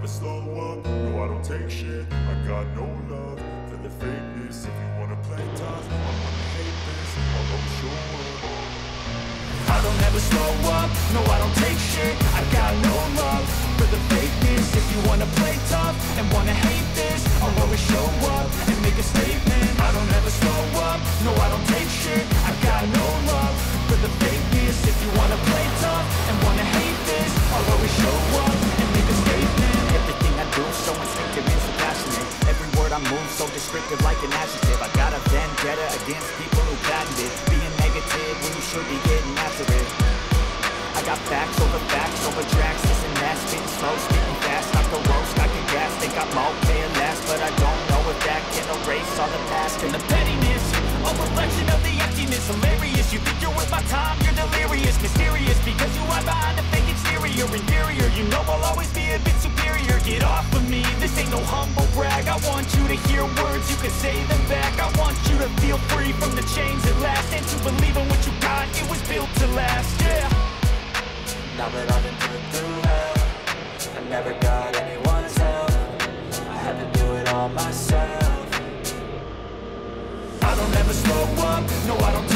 never slow up, no I don't take shit. I got no love for the fakeness. If you wanna play tough, I'm gonna hate this. I'll always show up. I don't ever slow up, no I don't take shit. I got no love for the fakeness. If you wanna play tough and wanna hate this, I'll always show up and make a statement. I don't ever slow up, no I don't take shit. I got no love for the fakeness. If you wanna play tough and wanna hate this, I'll always show up and make a statement. Everything I do so instinctive and so passionate. Every word I move so descriptive like an adjective. I got a vendetta against people who patent it. Being negative when you should be getting after it. I got facts over tracks, this and that. Spitting slow, speaking fast, not the roast, I can gas. Think I'm okay at last, but I don't know if that can erase all the past. And the pettiness, a reflection of the emptiness. Hilarious, you think you're worth my time, you're delirious. Mysterious, because you hide behind a fake exterior. Inferior, you know I'll always be a bit superior. Get off of me, this ain't no humble brag. I want you to hear words, you can say them back. I want you to feel free from the chains at last, and to believe in what you got, it was built to last, yeah. Now that I've been put through hell, I never got anyone's help. I had to do it all myself. I don't ever slow up, no I don't